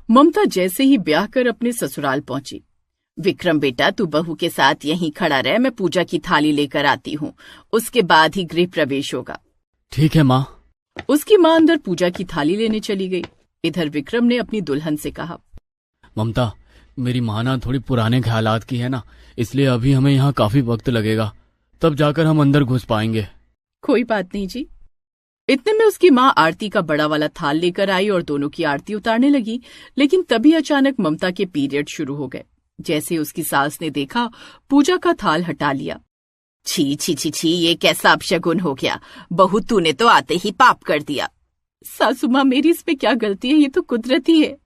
ममता जैसे ही ब्याह कर अपने ससुराल पहुंची। विक्रम बेटा, तू बहू के साथ यहीं खड़ा रह, मैं पूजा की थाली लेकर आती हूँ, उसके बाद ही गृह प्रवेश होगा। ठीक है माँ। उसकी माँ अंदर पूजा की थाली लेने चली गई। इधर विक्रम ने अपनी दुल्हन से कहा, ममता, मेरी माँ ना थोड़ी पुराने ख्यालात की है ना, इसलिए अभी हमें यहाँ काफी वक्त लगेगा, तब जाकर हम अंदर घुस पाएंगे। कोई बात नहीं जी। इतने में उसकी माँ आरती का बड़ा वाला थाल लेकर आई और दोनों की आरती उतारने लगी। लेकिन तभी अचानक ममता के पीरियड शुरू हो गए। जैसे उसकी सास ने देखा, पूजा का थाल हटा लिया। छी छी छी छी, ये कैसा अपशगुन हो गया, बहू तूने तो आते ही पाप कर दिया। सासू माँ, मेरी इसमें क्या गलती है, ये तो कुदरती है।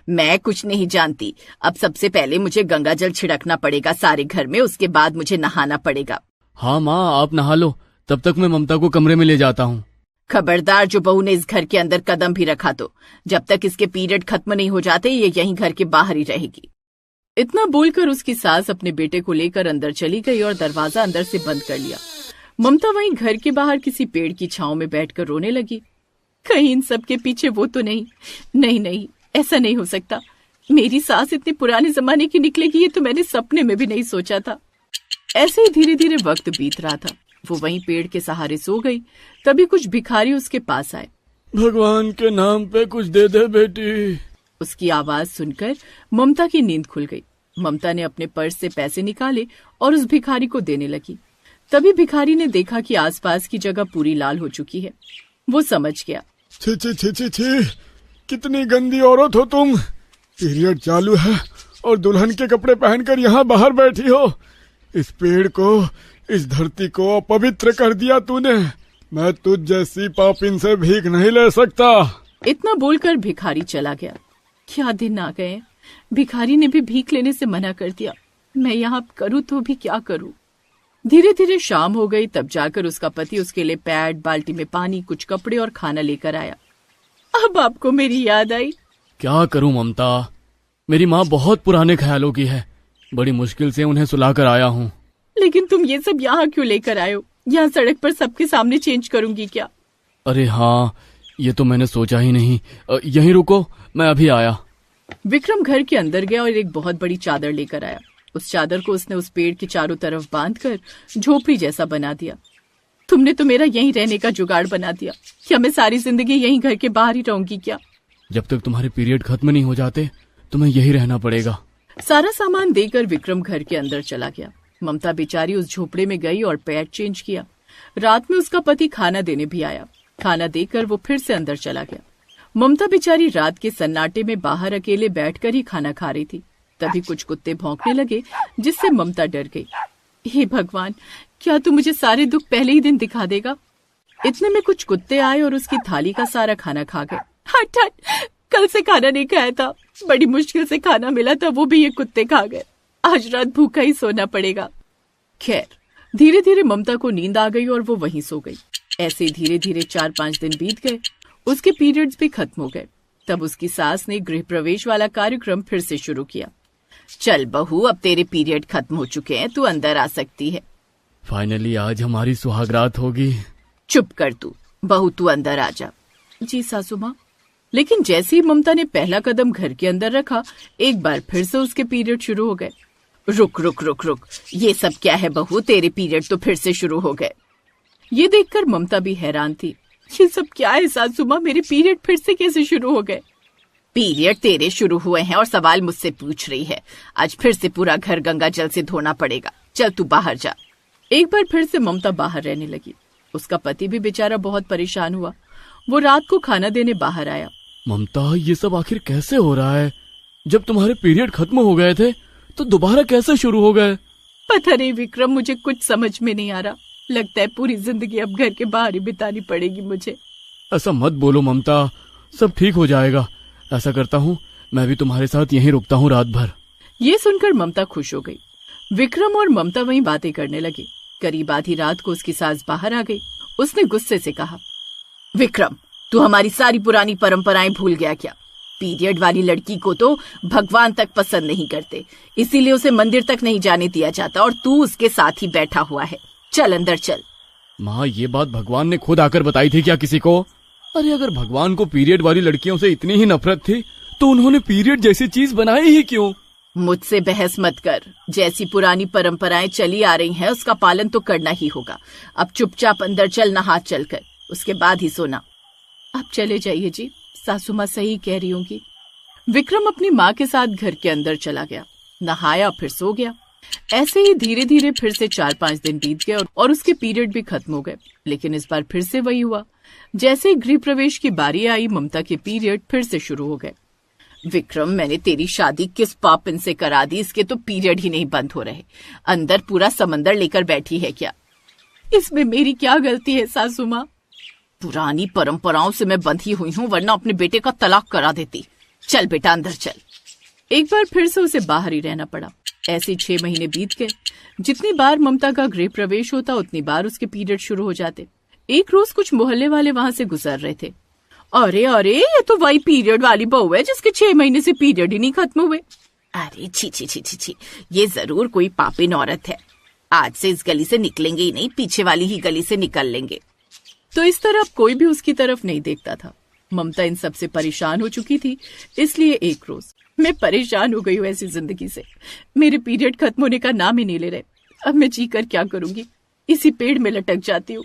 मैं कुछ नहीं जानती, अब सबसे पहले मुझे गंगा जल छिड़कना पड़ेगा सारे घर में, उसके बाद मुझे नहाना पड़ेगा। हाँ माँ, आप नहा लो, तब तक मैं ममता को कमरे में ले जाता हूँ। खबरदार, जो बहू ने इस घर के अंदर कदम भी रखा तो जब तक इसके पीरियड खत्म नहीं हो जाते ये यहीं घर के बाहर ही रहेगी। इतना बोलकर उसकी सास अपने बेटे को लेकर अंदर चली गई और दरवाजा अंदर से बंद कर लिया। ममता वहीं घर के बाहर किसी पेड़ की छांव में बैठकर रोने लगी। कहीं इन सब के पीछे वो तो नहीं, नहीं नहीं, ऐसा नहीं हो सकता। मेरी सास इतने पुराने जमाने की निकलेगी, ये तो मैंने सपने में भी नहीं सोचा था। ऐसे ही धीरे धीरे वक्त बीत रहा था। वो वहीं पेड़ के सहारे सो गई। तभी कुछ भिखारी उसके पास आए। भगवान के नाम पे कुछ दे दे बेटी। उसकी आवाज सुनकर ममता की नींद खुल गई। ममता ने अपने पर्स से पैसे निकाले और उस भिखारी को देने लगी। तभी भिखारी ने देखा कि आसपास की जगह पूरी लाल हो चुकी है। वो समझ गया। छी छी छी छी छी, कितनी गंदी औरत हो तुम। पीरियड चालू है और दुल्हन के कपड़े पहनकर यहाँ बाहर बैठी हो। इस पेड़ को, इस धरती को अपवित्र कर दिया तूने। मैं तुझ जैसी पापिन से भीख नहीं ले सकता। इतना बोलकर भिखारी चला गया। क्या दिन आ गए, भिखारी ने भी भीख लेने से मना कर दिया। मैं यहाँ करूँ तो भी क्या करूँ। धीरे धीरे शाम हो गई। तब जाकर उसका पति उसके लिए पैड, बाल्टी में पानी, कुछ कपड़े और खाना लेकर आया। अब आपको मेरी याद आई। क्या करूं ममता, मेरी माँ बहुत पुराने ख्यालों की है, बड़ी मुश्किल से उन्हें सुलाकर आया हूँ। लेकिन तुम ये सब यहाँ क्यों लेकर आए हो? यहाँ सड़क पर सबके सामने चेंज करूंगी क्या? अरे हाँ, ये तो मैंने सोचा ही नहीं। यहीं रुको, मैं अभी आया। विक्रम घर के अंदर गया और एक बहुत बड़ी चादर लेकर आया। उस चादर को उसने उस पेड़ के चारों तरफ बांधकर झोपड़ी जैसा बना दिया। तुमने तो मेरा यहीं रहने का जुगाड़ बना दिया। क्या मैं सारी जिंदगी यहीं घर के बाहर ही रहूंगी क्या? जब तक तुम्हारे पीरियड खत्म नहीं हो जाते तुम्हें यही रहना पड़ेगा। सारा सामान देकर विक्रम घर के अंदर चला गया। ममता बेचारी उस झोपड़े में गई और पैड चेंज किया। रात में उसका पति खाना देने भी आया। खाना देकर वो फिर से अंदर चला गया। ममता बेचारी रात के सन्नाटे में बाहर अकेले बैठकर ही खाना खा रही थी। तभी कुछ कुत्ते भौंकने लगे, जिससे ममता डर गई। हे भगवान, क्या तू मुझे सारे दुख पहले ही दिन दिखा देगा? इतने में कुछ कुत्ते आए और उसकी थाली का सारा खाना खा गए। हट हट, कल से खाना नहीं खाया था, बड़ी मुश्किल से खाना मिला था, वो भी ये कुत्ते खा गए। आज रात भूखा ही सोना पड़ेगा। खैर, धीरे धीरे ममता को नींद आ गई और वो वहीं सो गई। ऐसे धीरे धीरे 4-5 दिन बीत गए। उसके पीरियड्स भी खत्म हो गए। तब उसकी सास ने गृह प्रवेश वाला कार्यक्रम फिर से शुरू किया। चल बहू, अब तेरे पीरियड खत्म हो चुके हैं, तू अंदर आ सकती है। फाइनली आज हमारी सुहागरात होगी। चुप कर तू, बहू तू अंदर आ जा। जी सासू माँ। लेकिन जैसे ही ममता ने पहला कदम घर के अंदर रखा, एक बार फिर से उसके पीरियड शुरू हो गए। रुक रुक रुक रुक, ये सब क्या है बहू, तेरे पीरियड तो फिर से शुरू हो गए। ये देखकर ममता भी हैरान थी। ये सब क्या है सासू माँ, मेरे पीरियड फिर से कैसे शुरू हो गए? पीरियड तेरे शुरू हुए हैं और सवाल मुझसे पूछ रही है। आज फिर से पूरा घर गंगा जल से धोना पड़ेगा। चल तू बाहर जा। एक बार फिर से ममता बाहर रहने लगी। उसका पति भी बेचारा बहुत परेशान हुआ। वो रात को खाना देने बाहर आया। ममता, ये सब आखिर कैसे हो रहा है? जब तुम्हारे पीरियड खत्म हो गए थे तो दोबारा कैसे शुरू हो गए? पता नहीं विक्रम, मुझे कुछ समझ में नहीं आ रहा। लगता है पूरी जिंदगी अब घर के बाहर ही बितानी पड़ेगी मुझे। ऐसा मत बोलो ममता, सब ठीक हो जाएगा। ऐसा करता हूँ, मैं भी तुम्हारे साथ यहीं रुकता हूँ रात भर। ये सुनकर ममता खुश हो गई। विक्रम और ममता वहीं बातें करने लगे। करीब आधी रात को उसकी सास बाहर आ गई। उसने गुस्से से कहा, विक्रम, तू हमारी सारी पुरानी परंपराएं भूल गया क्या? पीरियड वाली लड़की को तो भगवान तक पसंद नहीं करते, इसीलिए उसे मंदिर तक नहीं जाने दिया जाता और तू उसके साथ ही बैठा हुआ है। चल अंदर चल। माँ, ये बात भगवान ने खुद आकर बताई थी क्या किसी को? अरे अगर भगवान को पीरियड वाली लड़कियों से इतनी ही नफरत थी तो उन्होंने पीरियड जैसी चीज बनाई ही क्यों? मुझसे बहस मत कर। जैसी पुरानी परंपराएं चली आ रही हैं उसका पालन तो करना ही होगा। अब चुपचाप अंदर चल, नहा चलकर, उसके बाद ही सोना। अब चले जाइए जी, सासू माँ सही कह रही होंगी। विक्रम अपनी माँ के साथ घर के अंदर चला गया, नहाया फिर सो गया। ऐसे ही धीरे धीरे फिर से 4-5 दिन बीत गए और उसके पीरियड भी खत्म हो गए। लेकिन इस बार फिर से वही हुआ। जैसे ही गृह प्रवेश की बारी आई, ममता के पीरियड फिर से शुरू हो गए। विक्रम, मैंने तेरी शादी किस पापन से करा दी, इसके तो पीरियड ही नहीं बंद हो रहे। अंदर पूरा समंदर लेकर बैठी है क्या? इसमें मेरी क्या गलती है सासू माँ? पुरानी परंपराओं से मैं बंधी हुई हूँ, वरना अपने बेटे का तलाक करा देती। चल बेटा अंदर चल। एक बार फिर से उसे बाहर ही रहना पड़ा। ऐसे 6 महीने बीत गए। जितनी बार ममता का गृह प्रवेश होता उतनी बार उसके पीरियड शुरू हो जाते। एक रोज कुछ मोहल्ले वाले वहां से गुजर रहे थे। अरे अरे, ये तो वही पीरियड वाली बहू है जिसके 6 महीने से पीरियड ही नहीं खत्म हुए। अरे छी छी छी छी छी, ये जरूर कोई पापिन औरत है। आज से इस गली से निकलेंगे ही नहीं, पीछे वाली ही गली से निकल लेंगे। तो इस तरह अब कोई भी उसकी तरफ नहीं देखता था। ममता इन सब से परेशान हो चुकी थी। इसलिए एक रोज, मैं परेशान हो गई हूँ ऐसी जिंदगी से। मेरे पीरियड खत्म होने का नाम ही नहीं ले रहे। अब मैं जी कर क्या करूंगी? इसी पेड़ में लटक जाती हूँ।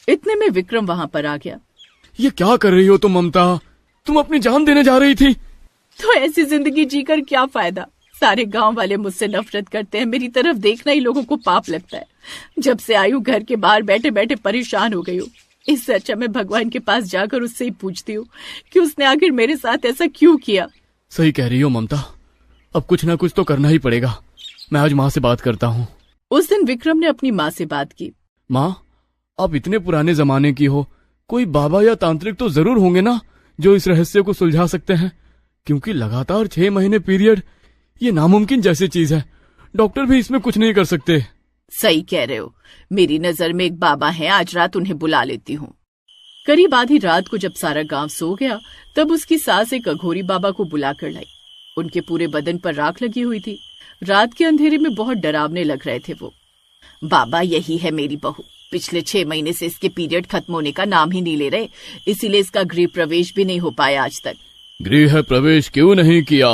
इतने में विक्रम वहां पर आ गया। ये क्या कर रही हो तुम ममता? तुम अपनी जान देने जा रही थी? तो ऐसी जिंदगी जीकर क्या फायदा? सारे गांव वाले मुझसे नफरत करते हैं। मेरी तरफ देखना ही लोगों को पाप लगता है। जब से आई हूँ घर के बाहर बैठे बैठे परेशान हो गई हूँ। इससे अच्छा मैं भगवान के पास जाकर उससे ही पूछती हूँ कि उसने आखिर मेरे साथ ऐसा क्यों किया। सही कह रही हो ममता, अब कुछ ना कुछ तो करना ही पड़ेगा। मैं आज माँ से बात करता हूँ। उस दिन विक्रम ने अपनी माँ से बात की। माँ, आप इतने पुराने जमाने की हो, कोई बाबा या तांत्रिक तो जरूर होंगे ना जो इस रहस्य को सुलझा सकते हैं? क्योंकि लगातार 6 महीने पीरियड, ये नामुमकिन जैसी चीज है। डॉक्टर भी इसमें कुछ नहीं कर सकते। सही कह रहे हो। मेरी नजर में एक बाबा है, आज रात उन्हें बुला लेती हूँ। करीब आधी रात को जब सारा गांव सो गया, तब उसकी सास एक अघोरी बाबा को बुला कर लाई। उनके पूरे बदन पर राख लगी हुई थी। रात के अंधेरे में बहुत डरावने लग रहे थे वो। बाबा, यही है मेरी बहू। पिछले 6 महीने से इसके पीरियड खत्म होने का नाम ही नहीं ले रहे, इसीलिए इसका गृह प्रवेश भी नहीं हो पाया आज तक। गृह प्रवेश क्यों नहीं किया?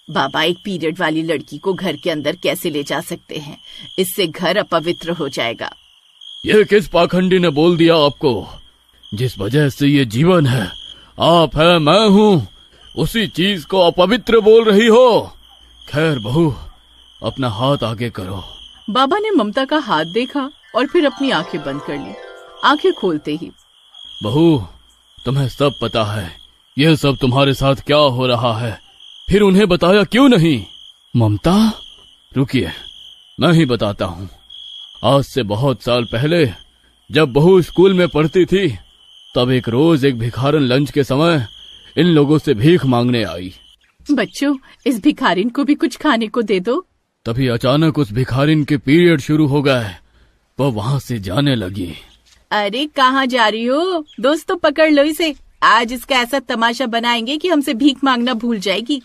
बाबा, एक पीरियड वाली लड़की को घर के अंदर कैसे ले जा सकते हैं? इससे घर अपवित्र हो जाएगा। यह किस पाखंडी ने बोल दिया आपको? जिस वजह से ये जीवन है, आप है, मैं हूँ, उसी चीज को अपवित्र बोल रही हो। खैर बहू, अपना हाथ आगे करो। बाबा ने ममता का हाथ देखा और फिर अपनी आंखें बंद कर ली। आंखें खोलते ही, बहू, तुम्हें सब पता है यह सब तुम्हारे साथ क्या हो रहा है, फिर उन्हें बताया क्यों नहीं? ममता, रुकिए, मैं ही बताता हूँ। आज से बहुत साल पहले जब बहू स्कूल में पढ़ती थी, तब एक रोज एक भिखारन लंच के समय इन लोगों से भीख मांगने आई। बच्चों, इस भिखारिन को भी कुछ खाने को दे दो। तभी अचानक उस भिखारिन के पीरियड शुरू हो गए। वह वहां से जाने लगी। अरे कहाँ जा रही हो? दोस्तों पकड़ लो इसे। आज इसका ऐसा तमाशा बनाएंगे कि हमसे भीख मांगना भूल जाएगी।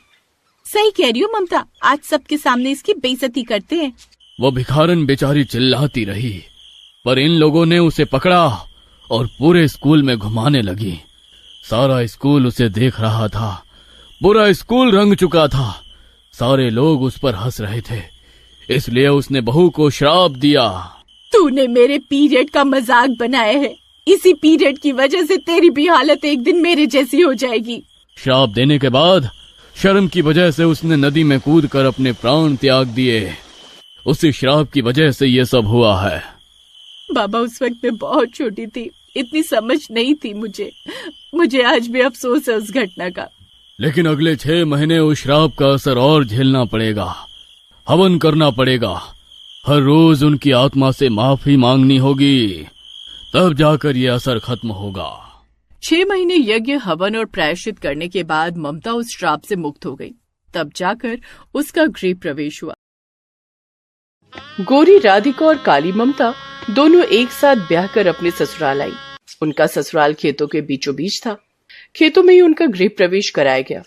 सही कह रही हो ममता, आज सबके सामने इसकी बेइज्जती करते हैं। वो भिखारन बेचारी चिल्लाती रही, पर इन लोगों ने उसे पकड़ा और पूरे स्कूल में घुमाने लगी। सारा स्कूल उसे देख रहा था। पूरा स्कूल रंग चुका था। सारे लोग उस पर हंस रहे थे, इसलिए उसने बहू को श्राप दिया। तूने मेरे पीरियड का मजाक बनाया है। इसी पीरियड की वजह से तेरी भी हालत एक दिन मेरे जैसी हो जाएगी। श्राप देने के बाद शर्म की वजह से उसने नदी में कूदकर अपने प्राण त्याग दिए। उसी श्राप की वजह से ये सब हुआ है। बाबा, उस वक्त मैं बहुत छोटी थी, इतनी समझ नहीं थी मुझे आज भी अफसोस है उस घटना का। लेकिन अगले 6 महीने उस श्राप का असर और झेलना पड़ेगा। हवन करना पड़ेगा। हर रोज उनकी आत्मा से माफी मांगनी होगी, तब जाकर ये असर खत्म होगा। 6 महीने यज्ञ, हवन और प्रायश्चित करने के बाद ममता उस श्राप से मुक्त हो गई। तब जाकर उसका गृह प्रवेश हुआ। गोरी, राधिका और काली ममता दोनों एक साथ ब्याह कर अपने ससुराल आई। उनका ससुराल खेतों के बीचों बीच था। खेतों में ही उनका गृह प्रवेश कराया गया।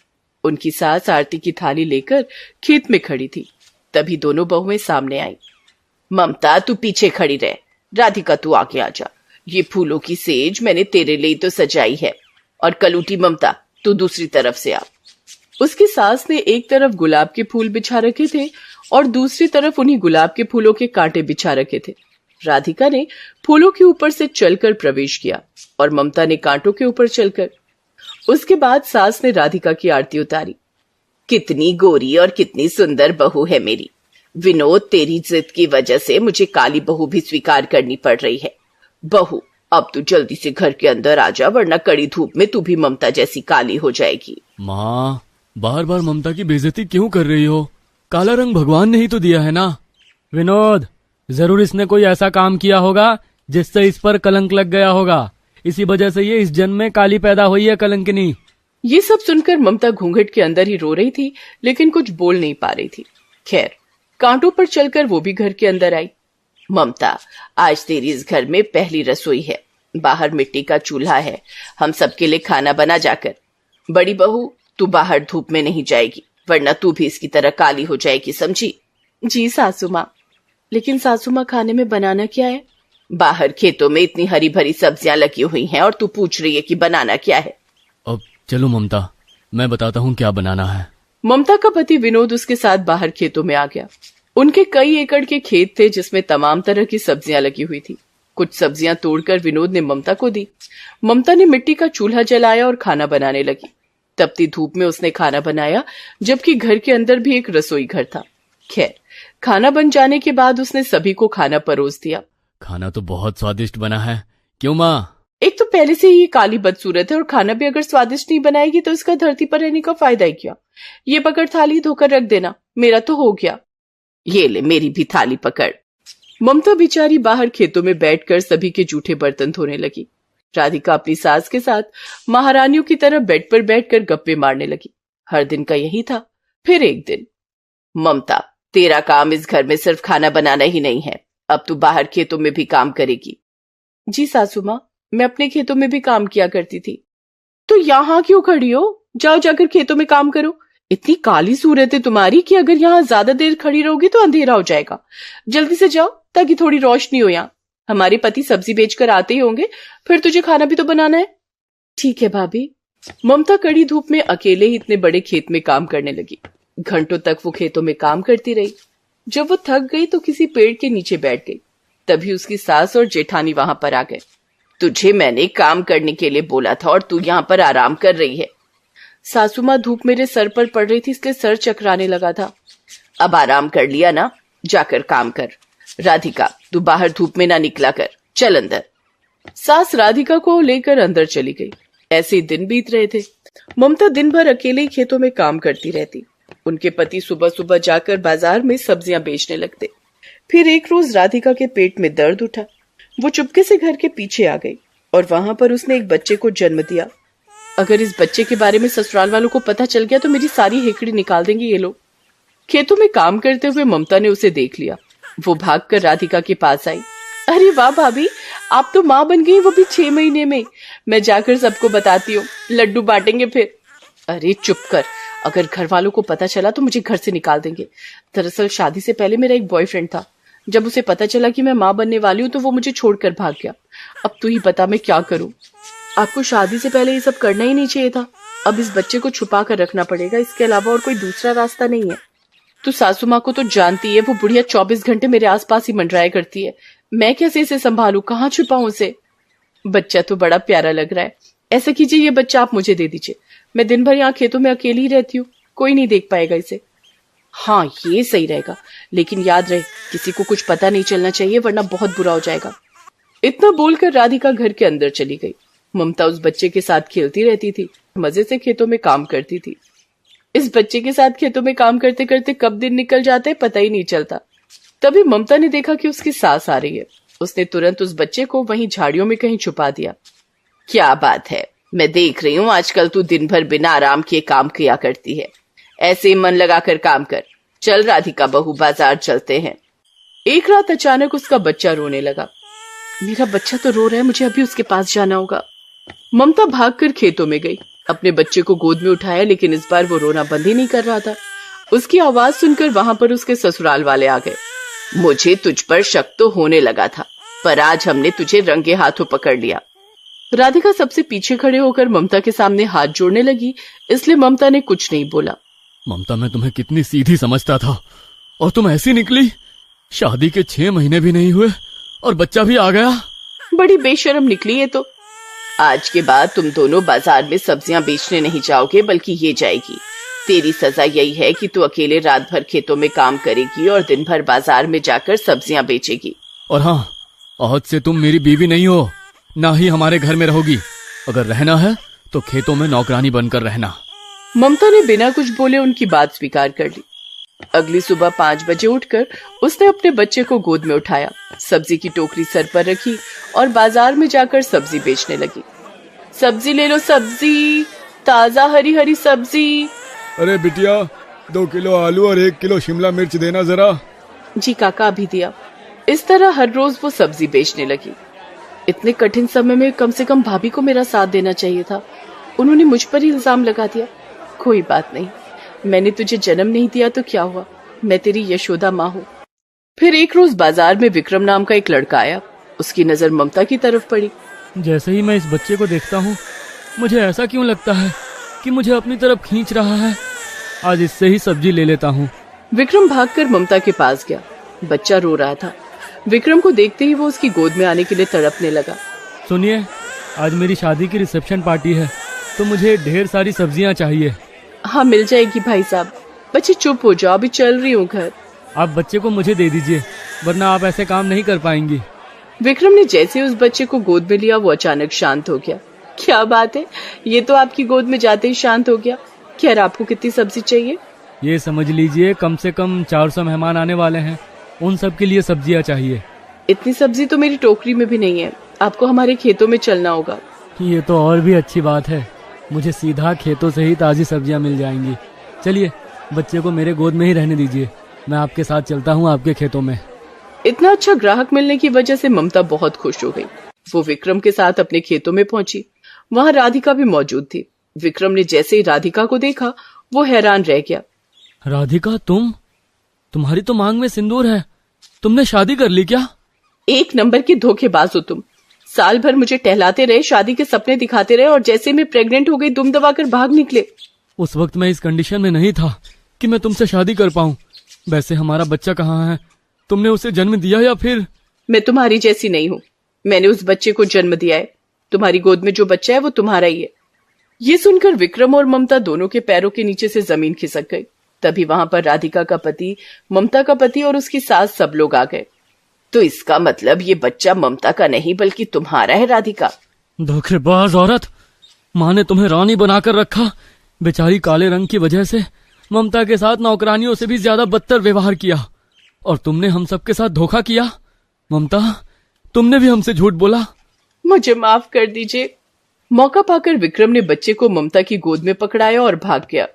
उनकी सास आरती की थाली लेकर खेत में खड़ी थी। तभी दोनों बहुएं सामने आई। ममता, तू पीछे खड़ी रह। राधिका, तू आगे आ जा। ये फूलों की सेज मैंने तेरे लिए तो सजाई है। और कलूटी ममता, तू दूसरी तरफ से आ। उसकी सास ने एक तरफ गुलाब के फूल बिछा रखे थे और दूसरी तरफ उन्हीं गुलाब के फूलों के कांटे बिछा रखे थे। राधिका ने फूलों के ऊपर से चलकर प्रवेश किया और ममता ने कांटों के ऊपर चलकर। उसके बाद सास ने राधिका की आरती उतारी। कितनी गोरी और कितनी सुंदर बहू है मेरी। विनोद, तेरी जिद की वजह से मुझे काली बहू भी स्वीकार करनी पड़ रही है। बहू, अब तू जल्दी से घर के अंदर आ जा, वरना कड़ी धूप में तू भी ममता जैसी काली हो जाएगी। माँ, बार बार ममता की बेइज्जती क्यों कर रही हो? काला रंग भगवान ने ही तो दिया है ना। विनोद, जरूर इसने कोई ऐसा काम किया होगा जिससे इस पर कलंक लग गया होगा। इसी वजह से ये इस जन्म में काली पैदा हुई है, कलंकिनी। ये सब सुनकर ममता घूंघट के अंदर ही रो रही थी, लेकिन कुछ बोल नहीं पा रही थी। खैर, कांटों पर चलकर वो भी घर के अंदर आई। ममता, आज तेरी इस घर में पहली रसोई है। बाहर मिट्टी का चूल्हा है, हम सबके लिए खाना बना जाकर। बड़ी बहू, तू बाहर धूप में नहीं जाएगी, वरना तू भी इसकी तरह काली हो जाएगी, समझी? जी सासू माँ। लेकिन सासू माँ, खाने में बनाना क्या है? बाहर खेतों में इतनी हरी भरी सब्जियां लगी हुई हैं और तू पूछ रही है कि बनाना क्या है। अब चलो ममता, मैं बताता हूँ क्या बनाना है। ममता का पति विनोद उसके साथ बाहर खेतों में आ गया। उनके कई एकड़ के खेत थे जिसमें तमाम तरह की सब्जियां लगी हुई थी। कुछ सब्जियां तोड़कर विनोद ने ममता को दी। ममता ने मिट्टी का चूल्हा जलाया और खाना बनाने लगी। तपती धूप में उसने खाना बनाया, जबकि घर के अंदर भी एक रसोई घर था। खैर, खाना बन जाने के बाद उसने सभी को खाना परोस दिया। खाना तो बहुत स्वादिष्ट बना है, क्यों माँ? एक तो पहले से ही ये काली बदसूरत है और खाना भी अगर स्वादिष्ट नहीं बनाएगी तो इसका धरती पर रहने का फायदा ही क्या। ये पकड़, थाली धोकर रख देना, मेरा तो हो गया। ये ले, मेरी भी थाली पकड़। ममता बेचारी बाहर खेतों में बैठकर सभी के जूठे बर्तन धोने लगी। राधिका अपनी सास के साथ महारानियों की तरह बेड पर बैठकर गप्पे मारने लगी। हर दिन का यही था। फिर एक दिन, ममता, तेरा काम इस घर में सिर्फ खाना बनाना ही नहीं है, अब तू बाहर खेतों में भी काम करेगी। जी सासू माँ, मैं अपने खेतों में भी काम किया करती थी। तो यहाँ क्यों खड़ी हो? जाओ, जाकर खेतों में काम करो। इतनी काली सूरत है तुम्हारी कि अगर यहाँ ज्यादा देर खड़ी रहोगी तो अंधेरा हो जाएगा। जल्दी से जाओ ताकि थोड़ी रोशनी हो। यहाँ हमारे पति सब्जी बेचकर आते ही होंगे, फिर तुझे खाना भी तो बनाना है। ठीक है भाभी। ममता कड़ी धूप में अकेले ही इतने बड़े खेत में काम करने लगी। घंटों तक वो खेतों में काम करती रही। जब वो थक गई तो किसी पेड़ के नीचे बैठ गई। तभी उसकी सास और जेठानी वहां पर आ गए। तुझे मैंने काम करने के लिए बोला था और तू यहाँ पर आराम कर रही है। सासू माँ, धूप मेरे सर पर पड़ रही थी इसलिए सर चकराने लगा था। अब आराम कर लिया ना, जाकर काम कर। राधिका, तू बाहर धूप में ना निकला कर, चल अंदर। सास राधिका को लेकर अंदर चली गई। ऐसे ही दिन बीत रहे थे। ममता दिन भर अकेले ही खेतों में काम करती रहती। उनके पति सुबह सुबह जाकर बाजार में सब्जियां बेचने लगते। फिर एक रोज राधिका के पेट में दर्द उठा। वो चुपके से घर के पीछे आ गई और वहां पर उसने एक बच्चे को जन्म दिया। अगर इस बच्चे के बारे में ससुराल वालों को पता चल गया तो मेरी सारी हेकड़ी निकाल देंगे ये लोग। खेतों में काम करते हुए ममता ने उसे देख लिया। वो भागकर राधिका के पास आई। अरे वाह भाभी, आप तो माँ बन गई, वो भी 6 महीने में। मैं जाकर सबको बताती हूँ, लड्डू बांटेंगे फिर। अरे चुप कर, अगर घर वालों को पता चला तो मुझे घर से निकाल देंगे। दरअसल शादी से पहले मेरा एक बॉयफ्रेंड था। जब उसे पता चला कि मैं माँ बनने वाली हूँ तो वो मुझे छोड़कर भाग गया। अब तू ही बता मैं क्या करूँ। आपको शादी से पहले ये सब करना ही नहीं चाहिए था। अब इस बच्चे को छुपा कर रखना पड़ेगा, इसके अलावा और कोई दूसरा रास्ता नहीं है। तू सासू माँ को तो जानती है, वो बुढ़िया 24 घंटे मेरे आसपास ही मंडराया करती है। मैं कैसे इसे संभालूं, कहाँ छुपाऊं उसे? बच्चा तो बड़ा प्यारा लग रहा है। ऐसा कीजिए, ये बच्चा आप मुझे दे दीजिए। मैं दिन भर यहाँ खेतों में अकेली ही रहती हूँ, कोई नहीं देख पाएगा इसे। हाँ, ये सही रहेगा, लेकिन याद रहे किसी को कुछ पता नहीं चलना चाहिए, वरना बहुत बुरा हो जाएगा। इतना बोलकर राधिका घर के अंदर चली गई। ममता उस बच्चे के साथ खेलती रहती थी, मजे से खेतों में काम करती थी। इस बच्चे के साथ खेतों में काम करते करते कब दिन निकल जाते पता ही नहीं चलता। तभी ममता ने देखा कि उसकी सास आ रही है। उसने तुरंत उस बच्चे को वहीं झाड़ियों में कहीं छुपा दिया। क्या बात है, मैं देख रही हूँ आजकल तू दिन भर बिना आराम किए काम किया करती है। ऐसे ही मन लगाकर काम कर। चल राधिका बहू, बाजार चलते हैं। एक रात अचानक उसका बच्चा रोने लगा। मेरा बच्चा तो रो रहा है, मुझे अभी उसके पास जाना होगा। ममता भागकर खेतों में गई, अपने बच्चे को गोद में उठाया, लेकिन इस बार वो रोना बंद ही नहीं कर रहा था। उसकी आवाज सुनकर वहां पर उसके ससुराल वाले आ गए। मुझे तुझ पर शक तो होने लगा था, पर आज हमने तुझे रंगे हाथों पकड़ लिया। राधिका सबसे पीछे खड़े होकर ममता के सामने हाथ जोड़ने लगी, इसलिए ममता ने कुछ नहीं बोला। ममता, मैं तुम्हें कितनी सीधी समझता था और तुम ऐसी निकली। शादी के 6 महीने भी नहीं हुए और बच्चा भी आ गया। बड़ी बेशर्म निकली है तो। आज के बाद तुम दोनों बाजार में सब्जियां बेचने नहीं जाओगे, बल्कि ये जाएगी। तेरी सजा यही है कि तू अकेले रात भर खेतों में काम करेगी और दिन भर बाजार में जाकर सब्जियां बेचेगी। और हाँ, आज से तुम मेरी बीवी नहीं हो, ना ही हमारे घर में रहोगी। अगर रहना है तो खेतों में नौकरानी बनकर रहना। ममता ने बिना कुछ बोले उनकी बात स्वीकार कर ली। अगली सुबह 5 बजे उठकर उसने अपने बच्चे को गोद में उठाया, सब्जी की टोकरी सर पर रखी और बाजार में जाकर सब्जी बेचने लगी। सब्जी ले लो, सब्जी, ताजा हरी हरी सब्जी। अरे बिटिया, 2 किलो आलू और 1 किलो शिमला मिर्च देना जरा। जी काका, अभी दिया। इस तरह हर रोज वो सब्जी बेचने लगी। इतने कठिन समय में कम से कम भाभी को मेरा साथ देना चाहिए था। उन्होंने मुझ पर ही इल्जाम लगा दिया। कोई बात नहीं, मैंने तुझे जन्म नहीं दिया तो क्या हुआ, मैं तेरी यशोदा माँ हूँ। फिर एक रोज बाजार में विक्रम नाम का एक लड़का आया। उसकी नजर ममता की तरफ पड़ी। जैसे ही मैं इस बच्चे को देखता हूँ, मुझे ऐसा क्यों लगता है कि मुझे अपनी तरफ खींच रहा है। आज इससे ही सब्जी ले लेता हूँ। विक्रम भागकर ममता के पास गया। बच्चा रो रहा था। विक्रम को देखते ही वो उसकी गोद में आने के लिए तड़पने लगा। सुनिए, आज मेरी शादी की रिसेप्शन पार्टी है, तो मुझे ढेर सारी सब्जियां चाहिए। हाँ, मिल जाएगी भाई साहब। बच्चे चुप हो जाओ, अभी चल रही हूँ घर। आप बच्चे को मुझे दे दीजिए, वरना आप ऐसे काम नहीं कर पाएंगी। विक्रम ने जैसे उस बच्चे को गोद में लिया, वो अचानक शांत हो गया। क्या बात है, ये तो आपकी गोद में जाते ही शांत हो गया। खैर, आपको कितनी सब्जी चाहिए? ये समझ लीजिए कम से कम 400 मेहमान आने वाले हैं, उन सब के लिए सब्जियां चाहिए। इतनी सब्जी तो मेरी टोकरी में भी नहीं है, आपको हमारे खेतों में चलना होगा। ये तो और भी अच्छी बात है, मुझे सीधा खेतों से ही ताजी सब्जियां मिल जाएंगी। चलिए, बच्चे को मेरे गोद में ही रहने दीजिए, मैं आपके साथ चलता हूँ आपके खेतों में। इतना अच्छा ग्राहक मिलने की वजह से ममता बहुत खुश हो गई। वो विक्रम के साथ अपने खेतों में पहुंची। वहां राधिका भी मौजूद थी। विक्रम ने जैसे ही राधिका को देखा, वो हैरान रह गया। राधिका, तुम्हारी तो मांग में सिंदूर है, तुमने शादी कर ली क्या? 1 नंबर की धोखेबाज हो तुम। साल भर मुझे टहलाते रहे, शादी के सपने दिखाते रहे और जैसे मैं प्रेग्नेंट हो गई दुम दबाकर भाग निकले। उस वक्त मैं इस कंडीशन में नहीं था कि मैं तुमसे शादी कर पाऊं। वैसे हमारा बच्चा कहाँ है? तुमने उसे जन्म दिया या फिर? मैं तुम्हारी जैसी नहीं हूँ, मैंने उस बच्चे को जन्म दिया है। तुम्हारी गोद में जो बच्चा है वो तुम्हारा ही है। ये सुनकर विक्रम और ममता दोनों के पैरों के नीचे से जमीन खिसक गई। तभी वहां पर राधिका का पति, ममता का पति और उसकी सास सब लोग आ गए। तो इसका मतलब ये बच्चा ममता का नहीं बल्कि तुम्हारा है राधिका। धोखेबाज औरत, माँ ने तुम्हें रानी बनाकर रखा। बेचारी काले रंग की वजह से ममता के साथ नौकरानियों से भी ज्यादा बदतर व्यवहार किया और तुमने हम सबके साथ धोखा किया। ममता, तुमने भी हमसे झूठ बोला। मुझे माफ कर दीजिए। मौका पाकर विक्रम ने बच्चे को ममता की गोद में पकड़ाया और भाग गया।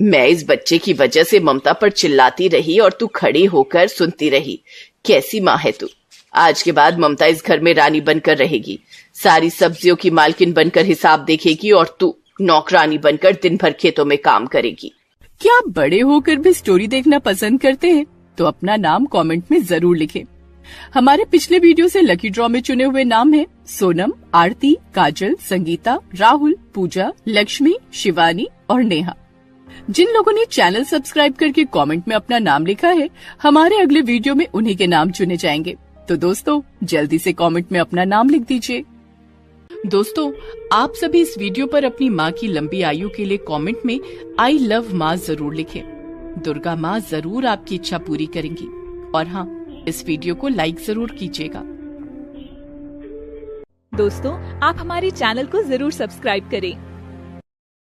मैं इस बच्चे की वजह से ममता पर चिल्लाती रही और तू खड़ी होकर सुनती रही। कैसी माँ है तू। आज के बाद ममता इस घर में रानी बनकर रहेगी, सारी सब्जियों की मालकिन बनकर हिसाब देखेगी और तू नौकरानी बनकर दिन भर खेतों में काम करेगी। क्या आप बड़े होकर भी स्टोरी देखना पसंद करते हैं? तो अपना नाम कमेंट में जरूर लिखें। हमारे पिछले वीडियो से लकी ड्रॉ में चुने हुए नाम हैं सोनम, आरती, काजल, संगीता, राहुल, पूजा, लक्ष्मी, शिवानी और नेहा। जिन लोगों ने चैनल सब्सक्राइब करके कमेंट में अपना नाम लिखा है, हमारे अगले वीडियो में उन्हीं के नाम चुने जाएंगे। तो दोस्तों, जल्दी से कमेंट में अपना नाम लिख दीजिए। दोस्तों, आप सभी इस वीडियो पर अपनी माँ की लंबी आयु के लिए कमेंट में आई लव माँ जरूर लिखें। दुर्गा माँ जरूर आपकी इच्छा पूरी करेंगी। और हाँ, इस वीडियो को लाइक जरूर कीजिएगा। दोस्तों, आप हमारे चैनल को जरूर सब्सक्राइब करें